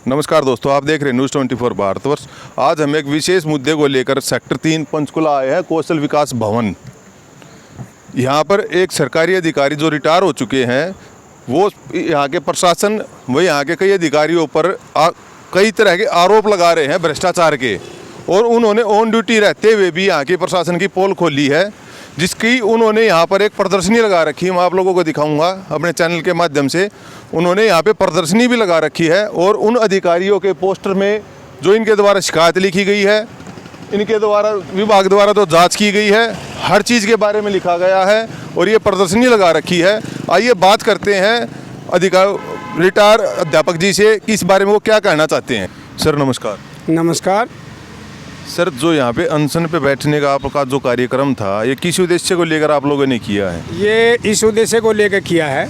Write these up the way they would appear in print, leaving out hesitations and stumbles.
नमस्कार दोस्तों, आप देख रहे हैं न्यूज़ 24 भारतवर्ष। आज हम एक विशेष मुद्दे को लेकर सेक्टर 3 पंचकुला आए हैं, कौशल विकास भवन। यहाँ पर एक सरकारी अधिकारी जो रिटायर हो चुके हैं, वो यहाँ के प्रशासन व यहाँ के कई अधिकारियों पर कई तरह के आरोप लगा रहे हैं भ्रष्टाचार के, और उन्होंने ऑन ड्यूटी रहते हुए भी यहाँ की प्रशासन की पोल खोली है, जिसकी उन्होंने यहाँ पर एक प्रदर्शनी लगा रखी है। मैं आप लोगों को दिखाऊंगा अपने चैनल के माध्यम से। उन्होंने यहाँ पे प्रदर्शनी भी लगा रखी है, और उन अधिकारियों के पोस्टर में जो इनके द्वारा शिकायत लिखी गई है, इनके द्वारा विभाग द्वारा तो जांच की गई है, हर चीज़ के बारे में लिखा गया है और ये प्रदर्शनी लगा रखी है। आइए बात करते हैं रिटायर अध्यापक जी से कि इस बारे में वो क्या कहना चाहते हैं। सर नमस्कार। नमस्कार सर, जो यहाँ पे अनशन पे बैठने का आपका जो कार्यक्रम था, ये किस उद्देश्य को लेकर आप लोगों ने किया है? ये इस उद्देश्य को लेकर किया है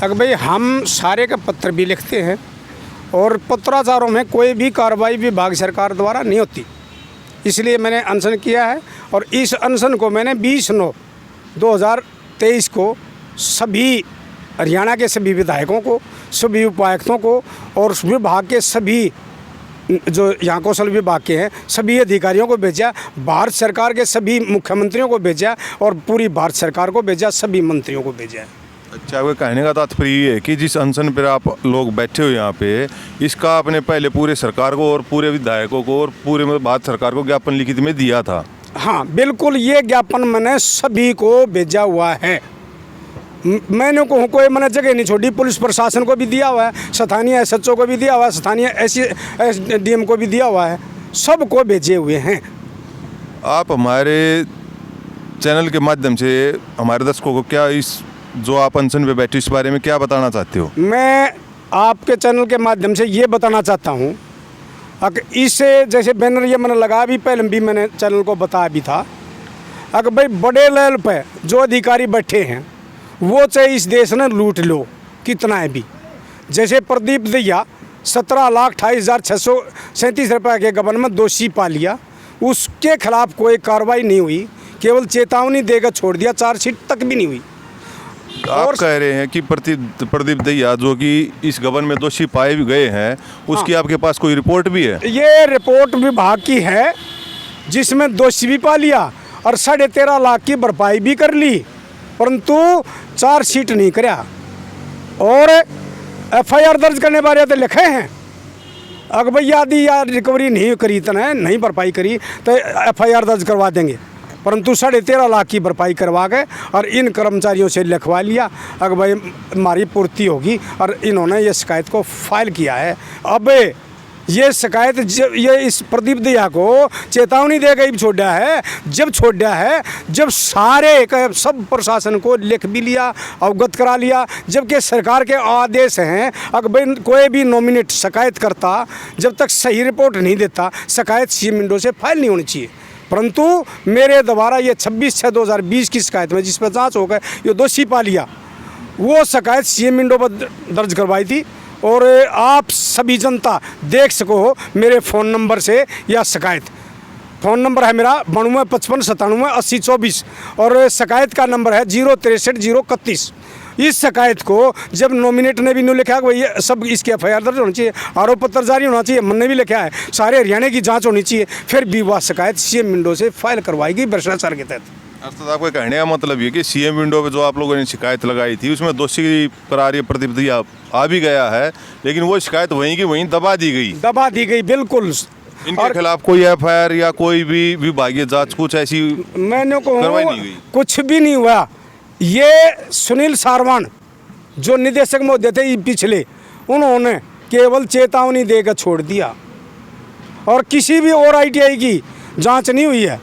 अगर भाई हम सारे का पत्र भी लिखते हैं और पत्राचारों में कोई भी कार्रवाई विभाग सरकार द्वारा नहीं होती, इसलिए मैंने अनशन किया है। और इस अनशन को मैंने 20/9/2023 को सभी हरियाणा के सभी विधायकों को, सभी उपायुक्तों को और विभाग के सभी जो यहाँ कौशल विभाग के हैं सभी अधिकारियों को भेजा, भारत सरकार के सभी मुख्यमंत्रियों को भेजा और पूरी भारत सरकार को भेजा, सभी मंत्रियों को भेजा। अच्छा, वो कहने का तात्पर्य ये है कि जिस अनशन पर आप लोग बैठे हो यहाँ पे, इसका आपने पहले पूरे सरकार को और पूरे विधायकों को और पूरे भारत सरकार को ज्ञापन लिखित में दिया था? हाँ बिल्कुल, ये ज्ञापन मैंने सभी को भेजा हुआ है। मैंने कोई मैंने जगह नहीं छोड़ी, पुलिस प्रशासन को भी दिया हुआ है, स्थानीय SHO को भी दिया हुआ है, स्थानीय SDM को भी दिया हुआ है, सबको भेजे हुए हैं। आप हमारे चैनल के माध्यम से हमारे दर्शकों को क्या इस जो आप अनशन पे बैठे इस बारे में क्या बताना चाहते हो? मैं आपके चैनल के माध्यम से ये बताना चाहता हूँ, इससे जैसे बैनर ये मैंने लगा भी, पहले भी मैंने चैनल को बताया भी था, अगर भाई बड़े लेवल पे जो अधिकारी बैठे हैं वो चाहे इस देश ने लूट लो कितना है भी, जैसे प्रदीप दैया 17,28,637 रुपये के गबन में दोषी पा लिया, उसके खिलाफ कोई कार्रवाई नहीं हुई, केवल चेतावनी देकर छोड़ दिया, चार्जशीट तक भी नहीं हुई। आप कह रहे हैं कि प्रदीप दैया जो कि इस गबन में दोषी पाए भी गए हैं, उसकी आपके पास कोई रिपोर्ट भी है? ये रिपोर्ट विभाग की है जिसमें दोषी भी पा लिया और 13.5 लाख की भरपाई भी कर ली, परंतु चार्जशीट नहीं कराया और FIR दर्ज करने बारे तो लिखे हैं। अगर भैया आदि या रिकवरी नहीं करी, इतना नहीं भरपाई करी तो FIR दर्ज करवा देंगे, परंतु 13.5 लाख की भरपाई करवा गए और इन कर्मचारियों से लिखवा लिया। अगर भाई हमारी पूर्ति होगी, और इन्होंने ये शिकायत को फाइल किया है। अब ये शिकायत ये इस प्रदीप दैया को चेतावनी देकर ही छोड़ा है, जब सारे सब प्रशासन को लिख भी लिया, अवगत करा लिया, जबकि सरकार के आदेश हैं अगर भाई कोई भी नॉमिनेट शिकायत करता, जब तक सही रिपोर्ट नहीं देता शिकायत CM विंडो से फाइल नहीं होनी चाहिए। परंतु मेरे द्वारा ये 26/6/2020 की शिकायत में जिस पर जाँच हो गए ये दोषी पा लिया, वो शिकायत CM विंडो पर दर्ज करवाई थी। और आप सभी जनता देख सको मेरे फ़ोन नंबर से या शिकायत, फ़ोन नंबर है मेरा 9255978024 और शिकायत का नंबर है 063-031। इस शिकायत को जब नॉमिनेट ने भी नहीं लिखा कि ये सब इसकी FIR दर्ज होनी चाहिए, आरोप पत्र जारी होना चाहिए, मैंने भी लिखा है, सारे हरियाणा की जांच होनी चाहिए, फिर भी वह शिकायत CM विंडो से फाइल करवाई गई भ्रष्टाचार के तहत। अर्थात आपका कहने का मतलब ये कि CM विंडो पे जो आप लोगों ने शिकायत लगाई थी उसमें दोषी करार प्रदीप दैया आ भी गया है, लेकिन वो शिकायत वहीं की वहीं दबा दी गई। बिल्कुल। इनके खिलाफ कोई FIR या कोई भी विभागीय जांच कुछ ऐसी मैंने करवाई नहीं गई? कुछ भी नहीं हुआ। ये सुनील सारवान जो निदेशक महोदय थे पिछले, उन्होंने केवल चेतावनी देकर छोड़ दिया और किसी भी और ITI की जांच नहीं हुई है।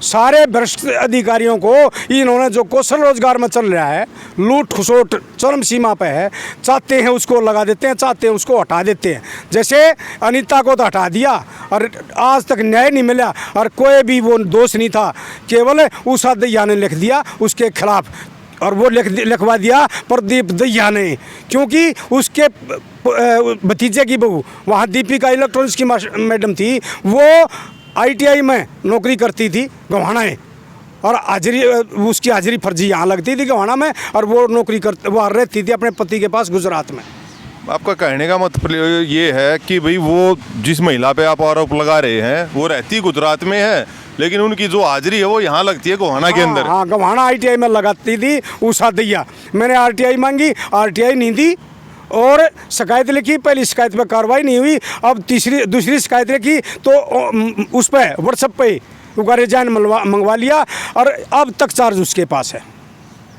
सारे भ्रष्ट अधिकारियों को इन्होंने जो कौशल रोजगार में चल रहा है, लूट खसोट चरम सीमा पे है, चाहते हैं उसको लगा देते हैं, चाहते हैं उसको हटा देते हैं। जैसे अनीता को तो हटा दिया और आज तक न्याय नहीं मिला और कोई भी वो दोष नहीं था, केवल उषा दैया ने लिख दिया उसके खिलाफ, और वो लिखवा दिया प्रदीप दैया ने, क्योंकि उसके भतीजे की बहू वहाँ दीपिका इलेक्ट्रॉनिक्स की मैडम थी, वो ITI में नौकरी करती थी गोहाना में, और हाजिरी उसकी हाजिरी फर्जी यहाँ लगती थी गोहाना में, और वो नौकरी वो रहती थी अपने पति के पास गुजरात में। आपका कहने का मतलब ये है कि भाई वो जिस महिला पे आप आरोप लगा रहे हैं वो रहती गुजरात में है, लेकिन उनकी जो हाजिरी है वो यहाँ लगती है गोहाना के अंदर। हाँ, गोहाना आईटीआई में लगाती थी उषा दैया। मैंने आरटीआई मांगी, आरटीआई नहीं दी और शिकायत लिखी। पहली शिकायत पे कार्रवाई नहीं हुई, अब दूसरी शिकायत लिखी तो उस पर व्हाट्सएप पे उसका रिजाइन मंगवा लिया और अब तक चार्ज उसके पास है।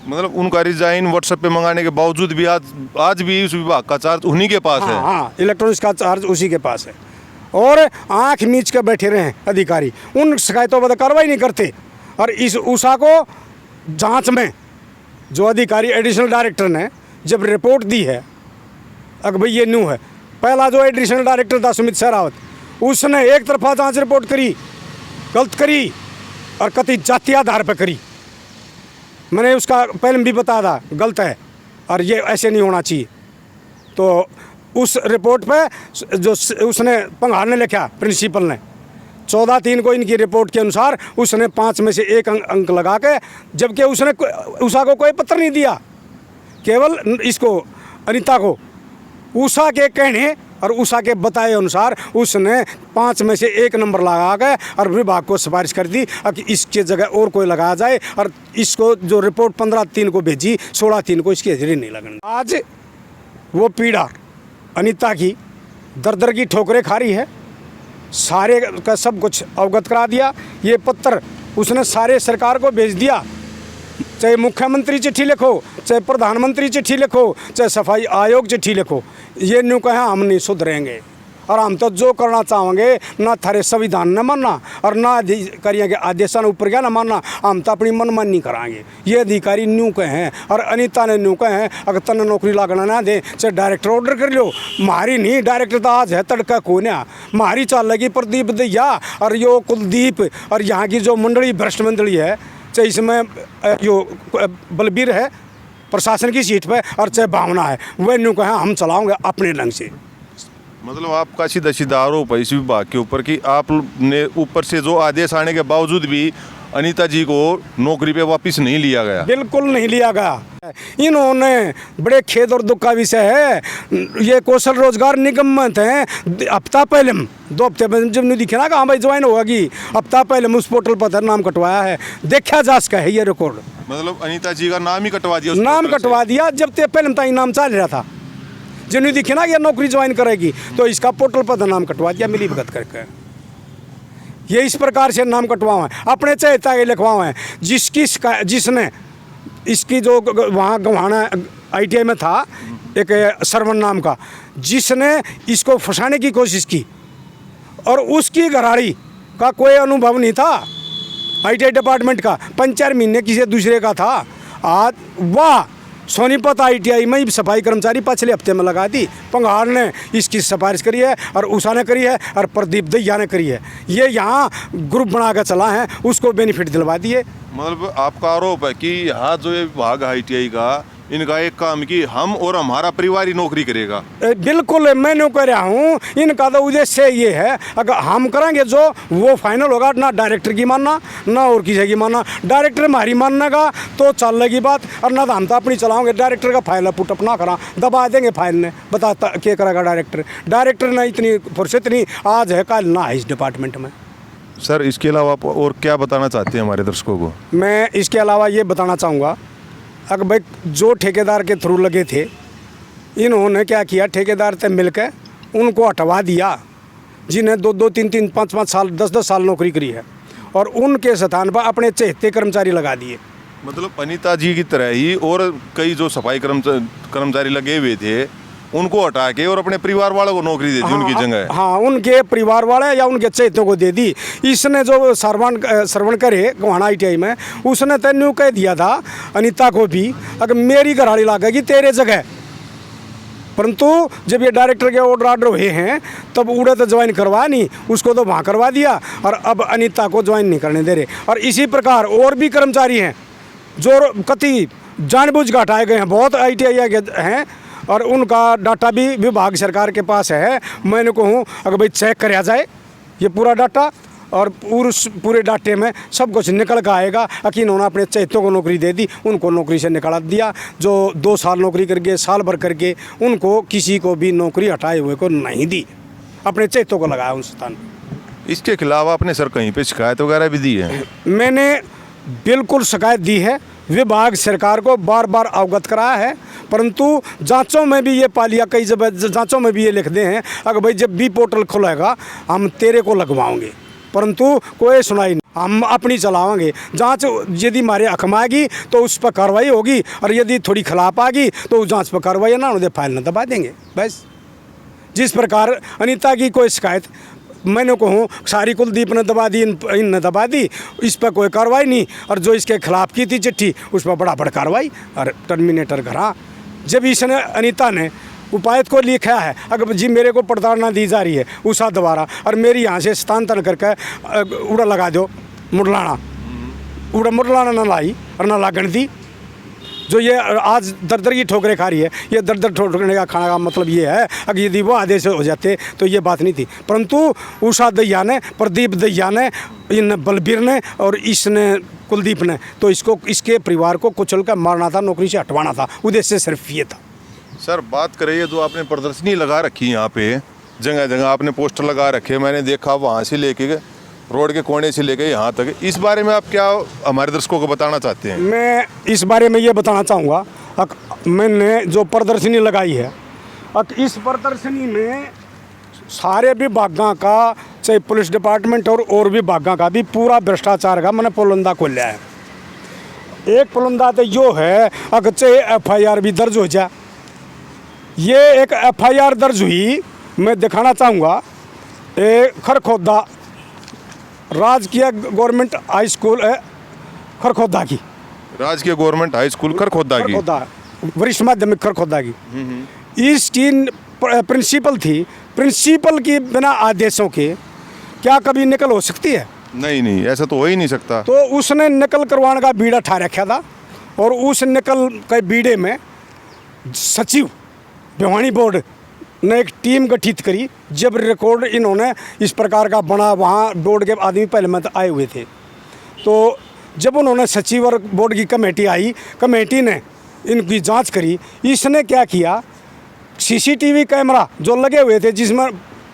मतलब उनका रिजाइन व्हाट्सएप पे मंगाने के बावजूद भी आज भी उस विभाग का चार्ज उन्हीं के पास है। हाँ, इलेक्ट्रॉनिक्स का चार्ज उसी के पास है और आंख मीच कर बैठे रहे अधिकारी, उन शिकायतों पर कार्रवाई नहीं करते। और इस उषा को जांच में जो अधिकारी एडिशनल डायरेक्टर ने जब रिपोर्ट दी है, अगर भाई ये न्यू है, पहला जो एडिशनल डायरेक्टर था सुमित शेरावत, उसने एक तरफा जांच रिपोर्ट करी, गलत करी और कथित जातीय आधार पर करी। मैंने उसका पहले भी बताया था गलत है और ये ऐसे नहीं होना चाहिए। तो उस रिपोर्ट पे जो उसने पंघार ने लिखा, प्रिंसिपल ने 14/3 को इनकी रिपोर्ट के अनुसार उसने 5 में से 1 अंक लगा के, जबकि उसने उषा को कोई पत्र नहीं दिया, केवल इसको अनीता को उषा के कहने और उषा के बताए अनुसार उसने 5 में से 1 नंबर लगा के और विभाग को सिफारिश कर दी कि इसके जगह और कोई लगाया जाए। और इसको जो रिपोर्ट 15/3 को भेजी, 16/3 को इसकी हाजिरी नहीं लगनी। आज वो पीड़ा अनीता की दर की ठोकरें खा रही है, सारे का सब कुछ अवगत करा दिया। ये पत्र उसने सारे सरकार को भेज दिया, चाहे मुख्यमंत्री चिट्ठी लिखो, चाहे प्रधानमंत्री चिट्ठी लिखो, चाहे सफाई आयोग चिट्ठी लिखो, ये न्यू कहें हम नहीं सुधरेंगे और हम तो जो करना चाहेंगे ना थारे संविधान न मानना और ना अधिकारियों के आदेशन ऊपर क्या न मानना, हम तो अपनी मनमानी कराएंगे। ये अधिकारी न्यू कहें और अनीता ने न्यू कहें अगर तन नौकरी लगना ना दे, चाहे डायरेक्टर ऑर्डर कर लो, मारी नहीं डायरेक्टर तो आज है तड़का कोन्या, मारी चल लगी प्रदीप दैया और यो कुलदीप और यहाँ की जो मंडली भ्रष्ट मंडली है, चाहे इसमें जो बलबीर है प्रशासन की सीट पे और चाहे भावना है, वह न्यू कहें हम चलाओगे अपने ढंग से। मतलब आपका सीधा आरोप है इस विभाग के ऊपर कि आपने ऊपर से जो आदेश आने के बावजूद भी अनीता जी को नौकरी पे वापस नहीं लिया गया। बिल्कुल नहीं लिया गया। इन्होंने बड़े खेद और दुख का विषय है, ये कौशल रोजगार निगम में थे, हफ्ता पहले 2 हफ्ते में जब नहीं दिखे ना कि हाँ भाई ज्वाइन होगी, हफ्ता पहले उस पोर्टल पर नाम कटवाया है, देखा जा सका है ये रिकॉर्ड। मतलब अनीता जी का नाम ही कटवा दिया, नाम कटवा दिया, जब ते पहले तक नाम चल रहा था, जब नहीं दिखे ना कि नौकरी ज्वाइन करेगी तो इसका पोर्टल पर नाम कटवा दिया मिली भगत करके। ये इस प्रकार से नाम कटवाओ हैं, अपने चहेता के लिखवाओ हैं। जिसने इसकी जो वहाँ गवाना आईटीआई में था एक सरवण नाम का, जिसने इसको फंसाने की कोशिश की और उसकी घराड़ी का कोई अनुभव नहीं था आईटीआई डिपार्टमेंट का, 5-4 महीने किसी दूसरे का था। आज वाह सोनीपत आईटीआई में सफाई कर्मचारी पिछले हफ्ते में लगा दी, पंघार ने इसकी सिफारिश करी है और उषा ने करी है और प्रदीप दैया ने करी है। ये यहाँ ग्रुप बना कर चला है, उसको बेनिफिट दिलवा दिए। मतलब आपका आरोप है कि यहाँ जो ये विभाग आईटीआई का, इनका एक काम कि हम और हमारा परिवार ही नौकरी करेगा। बिल्कुल मैं नहीं कह रहा हूँ, इनका तो उद्देश्य ये है अगर हम करेंगे जो वो फाइनल होगा, ना डायरेक्टर की मानना ना और किसी की मानना। डायरेक्टर हमारी मानने का तो चल लगी बात, और ना तो हम तो अपनी चलाओगे। डायरेक्टर का फाइल पुटअप ना करा, दबा देंगे फाइल ने, बताता क्या करेगा डायरेक्टर ने इतनी फुर्सत नहीं आज है कल ना है इस डिपार्टमेंट में। सर इसके अलावा आप और क्या बताना चाहते हैं हमारे दर्शकों को? मैं इसके अलावा ये बताना चाहूँगा, अगर भाई जो ठेकेदार के थ्रू लगे थे, इन्होंने क्या किया, ठेकेदार से मिलकर उनको हटवा दिया, जिन्हें 2-2, 3-3, 5-5 साल 10-10 साल नौकरी करी है, और उनके स्थान पर अपने चहेते कर्मचारी लगा दिए। मतलब अनीता जी की तरह ही और कई जो सफाई कर्मचारी लगे हुए थे उनको हटा के और अपने परिवार वालों को नौकरी दे दी उनकी जगह। हाँ, उनके परिवार वाले या उनके चहेतों को दे दी। इसने जो श्रवण करे गोहाना आईटीआई में, उसने तेन्यू कह दिया था अनीता को भी अगर मेरी घराड़ी लागेगी तेरे जगह, परंतु जब ये डायरेक्टर के ऑर्डर हुए हैं तब उड़े तो ज्वाइन करवा नहीं, उसको तो वहाँ करवा दिया और अब अनीता को ज्वाइन नहीं करने दे रहे। और इसी प्रकार और भी कर्मचारी हैं जो कति जानबूझ कर हटाए गए हैं, बहुत आईटीआई हैं और उनका डाटा भी विभाग सरकार के पास है। मैंने कहूँ अगर भाई चेक कराया जाए ये पूरा डाटा और उस पूरे डाटे में सब कुछ निकल कर आएगा कि इन्होंने अपने चहेतों को नौकरी दे दी, उनको नौकरी से निकाल दिया। जो 2 साल नौकरी करके साल भर करके उनको किसी को भी नौकरी हटाए हुए को नहीं दी, अपने चहेतों को लगाया उस स्थान। इसके खिलाफ आपने सर कहीं पे शिकायत वगैरह भी दी है? मैंने बिल्कुल शिकायत दी है, विभाग सरकार को बार बार अवगत कराया है, परंतु जांचों में भी ये पा लिया, कई जगह जांचों में भी ये लिखते हैं अगर भाई जब भी पोर्टल खुलेगा हम तेरे को लगवाओगे, परंतु कोई सुनाई नहीं, हम अपनी चलाएंगे। जांच यदि हमारे हक में आएगी तो उस पर कार्रवाई होगी, और यदि थोड़ी खिलाफ आएगी तो उस जांच पर कार्रवाई ना उन्हें फाइल न दबा देंगे। बस जिस प्रकार अनीता की कोई शिकायत मैंने कहूँ सारी कुलदीप ने दबा दी, इन ने दबा दी, इस पर कोई कार्रवाई नहीं, और जो इसके खिलाफ की थी चिट्ठी उस पर बड़ा बड़ा कार्रवाई और टर्मिनेटर करा। जब इसने अनीता ने उपायुक्त को लिखा है अगर जी मेरे को प्रताड़ना दी जा रही है उषा द्वारा, और मेरी यहाँ से स्थानांतरण करके उड़ा लगा दो मुरलाना, उड़ा मुरलाना ना लाई और ना लागण दी। जो ये आज दर दर की ठोकरें खा रही है, ये दर दर ठोकने का खाना का मतलब ये है अगर यदि वो आदेश हो जाते तो ये बात नहीं थी, परंतु उषा दैया ने, प्रदीप दैया ने, इन बलबीर ने और इसने कुलदीप ने तो इसके परिवार को कुचल कर मारना था, नौकरी से हटवाना था, उद्देश्य सिर्फ ये था। सर बात करिए जो आपने प्रदर्शनी लगा रखी यहाँ पे, जगह जगह आपने पोस्टर लगा रखे, मैंने देखा वहाँ से लेके रोड के कोने से लेके यहाँ तक, इस बारे में आप क्या हमारे दर्शकों को बताना चाहते हैं? मैं इस बारे में ये बताना चाहूँगा, मैंने जो प्रदर्शनी लगाई है, इस प्रदर्शनी में सारे विभागों का, चाहे पुलिस डिपार्टमेंट और विभागों का भी पूरा भ्रष्टाचार का मैंने पुलंदा खोला है। एक पुलंदा तो यो है अगर चाहे FIR भी दर्ज हो जाए, ये एक FIR दर्ज हुई, मैं दिखाना चाहूँगा, खरखोदा राजकीय गवर्नमेंट हाई स्कूल है खरखोदा की, राजकीय गवर्नमेंट हाई स्कूल खरखोदा की, वरिष्ठ माध्यमिक खरखोदा की। इसकी प्रिंसिपल थी, प्रिंसिपल की बिना आदेशों के क्या कभी नकल हो सकती है? नहीं, ऐसा तो हो ही नहीं सकता। तो उसने नकल करवाने का बीड़ा ठा रखा था, और उस नकल के बीड़े में सचिव भिवानी बोर्ड ने एक टीम गठित करी। जब रिकॉर्ड इन्होंने इस प्रकार का बना, वहाँ बोर्ड के आदमी पहले में आए हुए थे, तो जब उन्होंने सचिव और बोर्ड की कमेटी आई, कमेटी ने इनकी जांच करी। इसने क्या किया, CCTV कैमरा जो लगे हुए थे जिसमें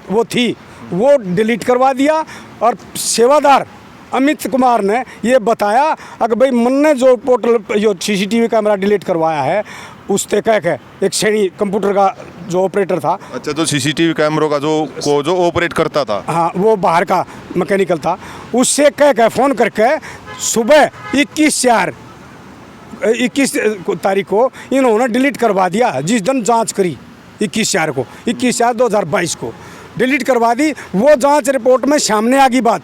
वो थी वो डिलीट करवा दिया, और सेवादार अमित कुमार ने ये बताया अगर भाई मन ने जो पोर्टल जो CCTV कैमरा डिलीट करवाया है उससे कह के एक श्रेणी कंप्यूटर का जो ऑपरेटर था। अच्छा, तो CCTV कैमरों का जो ऑपरेट करता था, हाँ, वो बाहर का मैकेनिकल था, उससे कह के फ़ोन करके सुबह 21 तारीख को इन्होंने डिलीट करवा दिया। जिस दिन जांच करी 21/4/2022 को डिलीट करवा दी। वो जांच रिपोर्ट में सामने आ गई बात,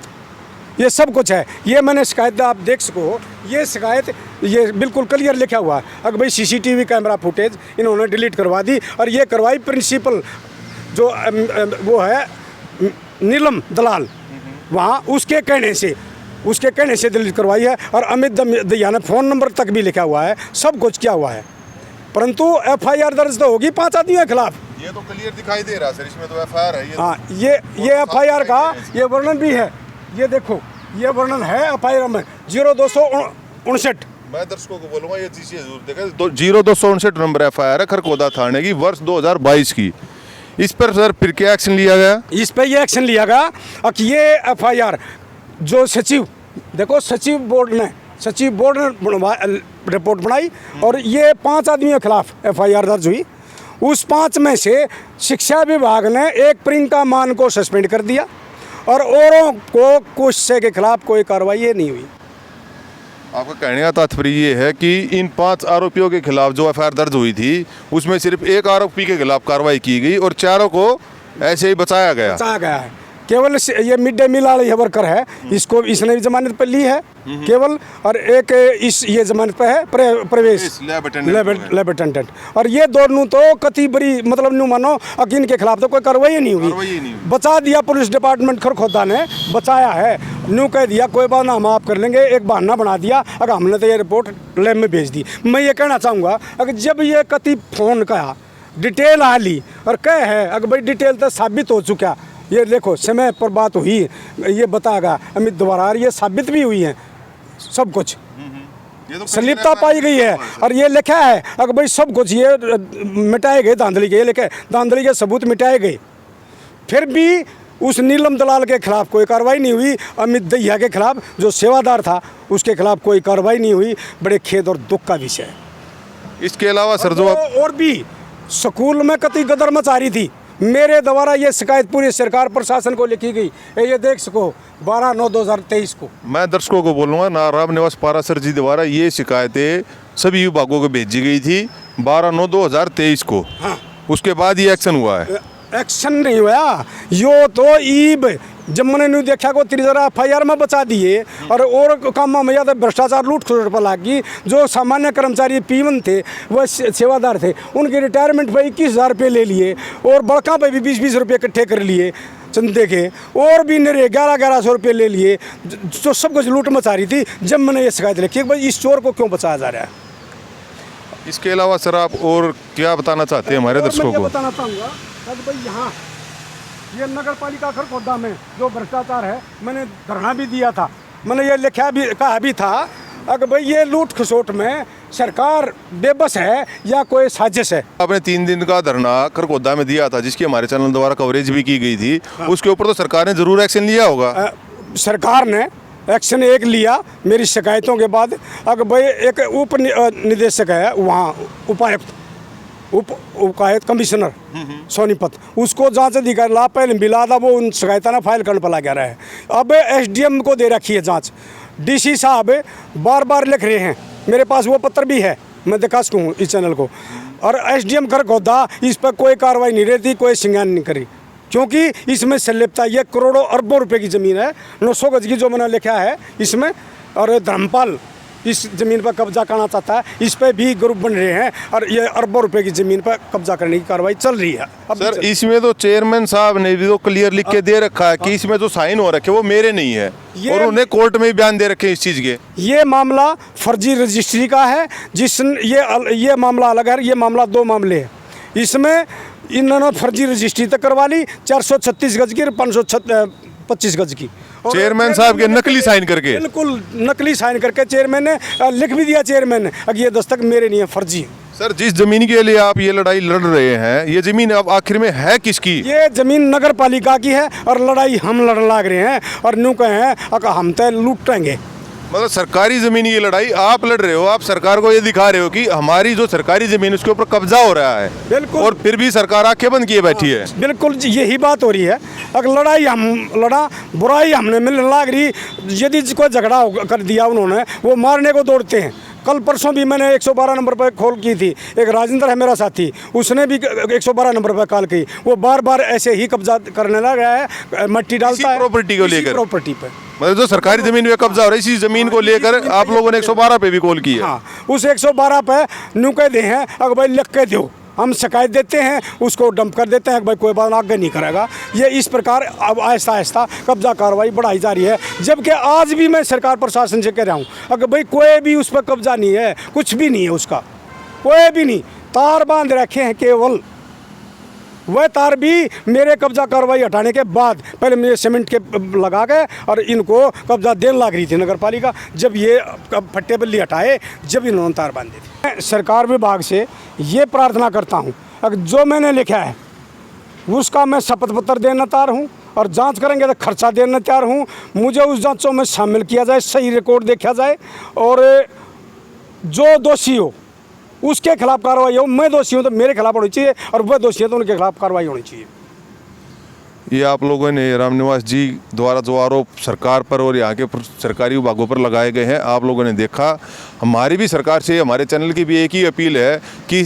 ये सब कुछ है। ये मैंने शिकायत, आप देख सको, ये शिकायत ये बिल्कुल क्लियर लिखा हुआ है अगर भाई CCTV कैमरा फुटेज इन्होंने डिलीट करवा दी, और ये करवाई प्रिंसिपल जो वो है नीलम दलाल, वहाँ उसके कहने से डिलीट करवाई है। और अमित दैया ने फ़ोन नंबर तक भी लिखा हुआ है, सब कुछ किया हुआ है, परंतु FIR दर्ज तो होगी 5 आदमियों के खिलाफ। ये तो क्लियर दिखाई दे रहा है सर, इसमें तो FIR है। हाँ, ये FIR का ये वर्णन भी है, ये देखो ये वर्णन है FIR में 0259। मैं दर्शकों को बोलूँगा ये चीज़ें जरूर देखें। 0259 नंबर FIR है खरखोदा थाने की, वर्ष 2022 की। इस पर सर फिर क्या एक्शन लिया गया? इस पर ये एक्शन लिया गया कि ये FIR जो सचिव, देखो सचिव बोर्ड ने रिपोर्ट बनाई, और ये 5 आदमियों के खिलाफ FIR दर्ज हुई। उस 5 में से शिक्षा विभाग ने एक प्रियंका मान को सस्पेंड कर दिया, और औरों को कुछ से के खिलाफ कोई कार्रवाई नहीं हुई। आपका कहने का तात्पर्य ये है कि इन 5 आरोपियों के खिलाफ जो FIR दर्ज हुई थी उसमें सिर्फ एक आरोपी के खिलाफ कार्रवाई की गई और 4 को ऐसे ही बचाया गया है। केवल ये मिड डे मील वाला ये वर्कर है, इसको इसने भी जमानत पर ली है केवल, और एक ये जमानत पे है प्रवेश लैब अटेंडेंट, और ये दोनों तो कति बड़ी मतलब न्यू मानो कि इनके खिलाफ तो कोई कार्रवाई नहीं हुई। बचा दिया पुलिस डिपार्टमेंट खरखोदा ने, बचाया है, न्यू कह दिया कोई बात ना हम आप कर लेंगे, एक बहाना बना दिया अगर हमने तो ये रिपोर्ट लैब में भेज दी। मैं ये कहना चाहूँगा अगर जब ये कति फ़ोन का डिटेल आ ली और कह है अगर भाई डिटेल तो साबित हो चुका ये देखो समय पर बात हुई, ये बताएगा अमित द्वारा, और ये साबित भी हुई है सब कुछ, संलिप्तता पाई गई है। और ये लिखा है अगर भाई सब कुछ ये मिटाए गए धांधली के, ये लिखा है धांधली के सबूत मिटाए गए, फिर भी उस नीलम दलाल के खिलाफ कोई कार्रवाई नहीं हुई। अमित दहिया के खिलाफ जो सेवादार था उसके खिलाफ कोई कार्रवाई नहीं हुई। बड़े खेद और दुख का विषय है। इसके अलावा सर जो और भी स्कूल में कतई गदर मचा रही थी, मेरे द्वारा ये शिकायत पूरी सरकार प्रशासन को लिखी गई, ये देख सको 12/9/2023 को। मैं दर्शकों को बोलूँगा, नारायण निवास पारासर जी द्वारा ये शिकायतें सभी विभागों को भेजी गई थी 12/9/2023 को। हाँ। उसके बाद ये एक्शन हुआ है। एक्शन नहीं हुआ, यो तो ईब जब मैंने नहीं देखा को 30 FIR में बचा दिए, और काम में ज़्यादा भ्रष्टाचार लूट खसोट पर लागी। जो सामान्य कर्मचारी P1 थे, वह सेवादार थे, उनके रिटायरमेंट पे 21,000 रुपये ले लिए, और बड़का पे भी 20-20 रुपये इकट्ठे कर लिए चंदे के, और भी मेरे 1100 रुपये ले लिए, जो सब कुछ लूट मचा रही थी। जब मैंने ये शिकायत लिखी भाई इस चोर को क्यों बचाया जा रहा है। इसके अलावा सर आप और क्या बताना चाहते हैं हमारे दर्शकों मैं ये को? बताना चाहूँगा कि भाई यहाँ ये नगर पालिका खरगोदा में जो भ्रष्टाचार है, मैंने धरना भी दिया था, मैंने ये लिखा भी कहा भी था अगर भाई ये लूट खसोट में सरकार बेबस है या कोई साजिश है। आपने 3 दिन का धरना खरगोदा में दिया था, जिसकी हमारे चैनल द्वारा कवरेज भी की गई थी। उसके ऊपर तो सरकार ने जरूर एक्शन लिया होगा। सरकार ने एक्शन एक लिया मेरी शिकायतों के बाद। अगर भाई एक उप निदेशक है वहाँ, उपायुक्त कमिश्नर सोनीपत, उसको जांच अधिकारी ला पहले मिला था, वो उन शिकायतों फाइल करने पर लगा रहा है। अब SDM को दे रखी है जांच, DC साहब बार बार लिख रहे हैं, मेरे पास वो पत्र भी है, मैं दिखा सकूँ इस चैनल को। और SDM खरगोदा इस पर कोई कार्रवाई नहीं रहती, कोई संज्ञान नहीं करी, क्योंकि इसमें संलिप्तता, ये करोड़ों अरबों रुपए की ज़मीन है, 900 गज की जो मैंने लिखा है इसमें। और धर्मपाल इस ज़मीन पर कब्जा करना चाहता है, इस पर भी ग्रुप बन रहे हैं, और ये अरबों रुपए की ज़मीन पर कब्जा करने की कार्रवाई चल रही है। अब सर इसमें तो चेयरमैन साहब ने भी तो क्लियर लिख के दे रखा है कि इसमें जो साइन हो रखे वो मेरे नहीं है, और उन्हें कोर्ट में भी बयान दे रखे हैं इस चीज़ के। ये मामला फर्जी रजिस्ट्री का है, ये मामला अलग है, ये मामला 2 मामले हैं। इसमें इन्होंने फर्जी रजिस्ट्री तक करवा ली 436 गज की और 525 गज की, चेयरमैन साहब के नकली साइन करके, बिल्कुल नकली साइन करके चेयरमैन ने लिख भी दिया, चेयरमैन ने, अब ये दस्तक मेरे नहीं है, फर्जी है। सर जिस जमीन के लिए आप ये लड़ाई लड़ रहे हैं, ये जमीन अब आखिर में है किसकी? ये जमीन नगर पालिका की है, और लड़ाई हम लड़ लाग रहे हैं, और न्यू कहे हैं हम तो लूटेंगे। मतलब सरकारी जमीन की लड़ाई आप लड़ रहे हो, आप सरकार को ये दिखा रहे हो कि हमारी जो सरकारी जमीन उसके ऊपर कब्जा हो रहा है, बिल्कुल, और फिर भी सरकार आंखें बंद किए बैठी है। बिल्कुल यही बात हो रही है। अगर लड़ाई हम लड़ा, बुराई हमने मिलने लाग रही, यदि कोई झगड़ा कर दिया उन्होंने, वो मारने को दौड़ते हैं। कल परसों भी मैंने 112 नंबर पर कॉल की थी, एक राजेंद्र है मेरा साथी, उसने भी 112 नंबर पर कॉल की। वो बार बार ऐसे ही कब्जा करने लगा है, मट्टी डालता है प्रॉपर्टी को लेकर, प्रॉपर्टी पे, मतलब जो सरकारी जमीन पे कब्जा हो रहा है, इसी जमीन को लेकर आप लोगों ने 112 पे भी कॉल की है। हाँ, उस 112 पे न्यू कह दे हैं अगर भाई लिख के दो, हम शिकायत देते हैं, उसको डंप कर देते हैं, भाई कोई बात आगे नहीं करेगा। ये इस प्रकार अब आहिस्ता आहिस्ता कब्जा कार्रवाई बढ़ाई जा रही है। जबकि आज भी मैं सरकार प्रशासन से कह रहा हूँ अगर भाई कोई भी उस पर कब्जा नहीं है, कुछ भी नहीं है उसका, कोई भी नहीं, तार बांध रखे हैं केवल। वह तार भी मेरे कब्जा कार्रवाई हटाने के बाद, पहले मेरे सीमेंट के लगा के और इनको कब्जा देने लग रही थी नगर पालिका, जब ये फट्टे बल्ली हटाए, जब इन्होंने तार बांधे थे। मैं सरकार विभाग से ये प्रार्थना करता हूँ अगर जो मैंने लिखा है उसका मैं शपथ पत्र देना तैयार हूँ, और जांच करेंगे तो खर्चा देना तैयार हूँ। मुझे उस जांचों में शामिल किया जाए, सही रिकॉर्ड देखा जाए, और जो दोषी हो उसके खिलाफ कार्रवाई हो। मैं दोषी हूँ तो मेरे खिलाफ होनी चाहिए, और वह दोषी है तो उनके खिलाफ कार्रवाई होनी चाहिए। ये आप लोगों ने रामनिवास जी द्वारा जो आरोप सरकार पर और यहाँ के सरकारी विभागों पर लगाए गए हैं, आप लोगों ने देखा। हमारी भी सरकार से, हमारे चैनल की भी एक ही अपील है कि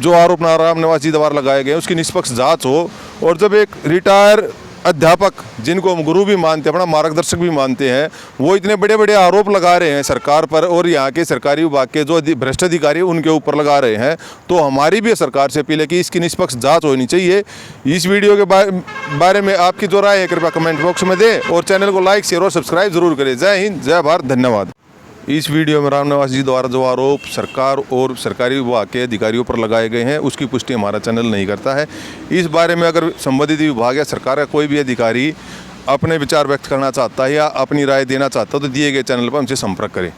जो आरोप रामनिवास जी द्वारा लगाए गए हैं उसकी निष्पक्ष जांच हो। और जब एक रिटायर अध्यापक, जिनको हम गुरु भी मानते हैं, अपना मार्गदर्शक भी मानते हैं, वो इतने बड़े बड़े आरोप लगा रहे हैं सरकार पर, और यहाँ के सरकारी विभाग के जो भ्रष्ट अधिकारी उनके ऊपर लगा रहे हैं, तो हमारी भी सरकार से अपील है कि इसकी निष्पक्ष जांच होनी चाहिए। इस वीडियो के बारे में आपकी जो राय है कृपया कमेंट बॉक्स में दें, और चैनल को लाइक शेयर और सब्सक्राइब जरूर करें। जय हिंद, जय भारत, धन्यवाद। इस वीडियो में रामनिवास जी द्वारा जो आरोप सरकार और सरकारी विभाग के अधिकारियों पर लगाए गए हैं उसकी पुष्टि हमारा चैनल नहीं करता है। इस बारे में अगर संबंधित विभाग या सरकार का कोई भी अधिकारी अपने विचार व्यक्त करना चाहता है या अपनी राय देना चाहता है तो दिए गए चैनल पर हमसे संपर्क करें।